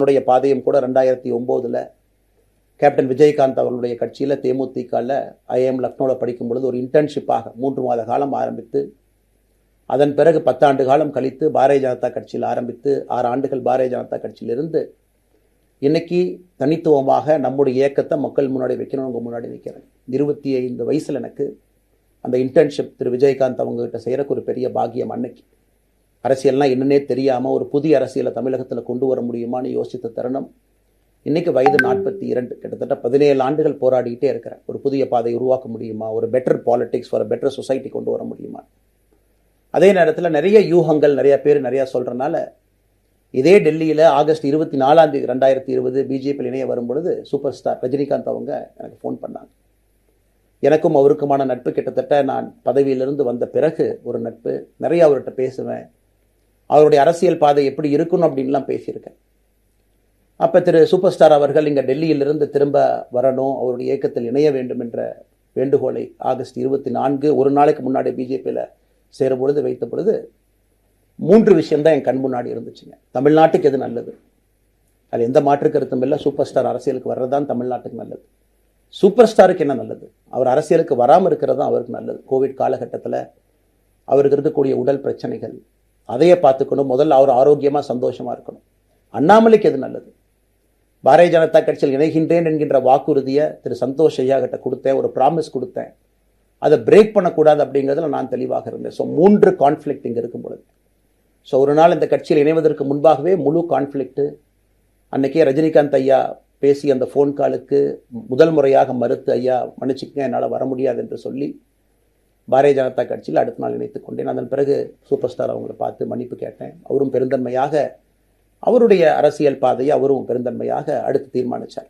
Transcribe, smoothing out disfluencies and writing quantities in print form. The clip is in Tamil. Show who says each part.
Speaker 1: என்னுடைய பாதையும் கூட 2009 கேப்டன் விஜயகாந்த் அவர்களுடைய கட்சியில் தேமுதிகவில் ஐஎம் லக்னோவில் படிக்கும் பொழுது ஒரு இன்டர்ன்ஷிப்பாக 3 மாத காலம் ஆரம்பித்து அதன் பிறகு 10 ஆண்டு காலம் கழித்து பாரதிய ஜனதா கட்சியில் ஆரம்பித்து 6 ஆண்டுகள் பாரதிய ஜனதா கட்சியிலிருந்து இன்னைக்கு தனித்துவமாக நம்முடைய இயக்கத்தை மக்கள் முன்னாடி வைக்கணும், உங்க முன்னாடி வைக்கிறேன். 25 வயசுல எனக்கு அந்த இன்டர்ன்ஷிப் திரு விஜயகாந்த் அவங்க கிட்ட செய்யறதுக்கு ஒரு பெரிய பாக்கியம். அன்னைக்கு அரசியல்னா என்னன்னே தெரியாம ஒரு புதிய அரசியலை தமிழகத்தில் கொண்டு வர முடியுமான்னு யோசித்த தருணம். இன்னைக்கு வயது 42, கிட்டத்தட்ட 17 ஆண்டுகள் போராடிக்கிட்டே இருக்கிறேன். ஒரு புதிய பாதை உருவாக்க முடியுமா, ஒரு பெட்டர் பாலிடிக்ஸ், ஒரு பெட்டர் சொசைட்டி கொண்டு வர முடியுமா. அதே நேரத்தில் நிறைய யூகங்கள் நிறைய பேர் நிறைய சொல்றதுனால இதே டெல்லியில் ஆகஸ்ட் 24 2020 பிஜேபியில் இணைய வரும்பொழுது சூப்பர் ஸ்டார் ரஜினிகாந்த் அவங்க எனக்கு ஃபோன் பண்ணாங்க. எனக்கும் அவருக்குமான நட்பு கிட்டத்தட்ட நான் பதவியிலிருந்து வந்த பிறகு ஒரு நட்பு. நிறைய அவர்கிட்ட பேசுவேன். அவருடைய அரசியல் பாதை எப்படி இருக்கணும் அப்படின்லாம் பேசியிருக்கேன். அப்போ திரு சூப்பர் ஸ்டார் அவர்கள் இங்கே டெல்லியிலிருந்து திரும்ப வரணும், அவருடைய இயக்கத்தில் இணைய வேண்டும் என்ற வேண்டுகோளை ஆகஸ்ட் 24 ஒரு நாளைக்கு முன்னாடி பிஜேபியில் சேரும் பொழுது வைத்த பொழுது 3 விஷயம்தான் என் கண் முன்னாடி இருந்துச்சுங்க. தமிழ்நாட்டுக்கு எது நல்லது, அது எந்த மாற்று கருத்தும் இல்லை. சூப்பர் ஸ்டார் அரசியலுக்கு வர்றதுதான் தமிழ்நாட்டுக்கு நல்லது. சூப்பர் ஸ்டாருக்கு என்ன நல்லது, அவர் அரசியலுக்கு வராமல் இருக்கிறது தான் அவருக்கு நல்லது. கோவிட் காலகட்டத்தில் அவருக்கு இருக்கக்கூடிய உடல் பிரச்சனைகள் அதையே பார்த்துக்கணும். முதல்ல அவர் ஆரோக்கியமாக சந்தோஷமாக இருக்கணும். அண்ணாமலைக்கு எது நல்லது, பாரதிய ஜனதா கட்சியில் இணைகின்றேன் என்கின்ற வாக்குறுதியை திரு சந்தோஷ் ஐயா கிட்ட கொடுத்தேன், ஒரு ப்ராமிஸ் கொடுத்தேன். அதை பிரேக் பண்ணக்கூடாது அப்படிங்கிறதுல நான் தெளிவாக இருந்தேன். ஸோ 3 கான்ஃப்ளிக்ட் இங்கே இருக்கும் பொழுது, ஸோ ஒரு நாள் இந்த கட்சியில் இணைவதற்கு முன்பாகவே முழு கான்ஃப்ளிக்ட். அன்னைக்கே ரஜினிகாந்த் ஐயா பேசி அந்த ஃபோன் காலுக்கு முதல் முறையாக மறுத்து, ஐயா மன்னிச்சுக்கங்க என்னால் வர முடியாது என்று சொல்லி பாரதிய ஜனதா கட்சியில் அடுத்த நாள் இணைத்துக் கொண்டேன். அதன் பிறகு சூப்பர் ஸ்டார் அவங்களை பார்த்து மன்னிப்பு கேட்டேன். அவரும் பெருந்தன்மையாக அவருடைய அரசியல் பாதையை அவரும் பெருந்தன்மையாக அடுத்து தீர்மானித்தார்.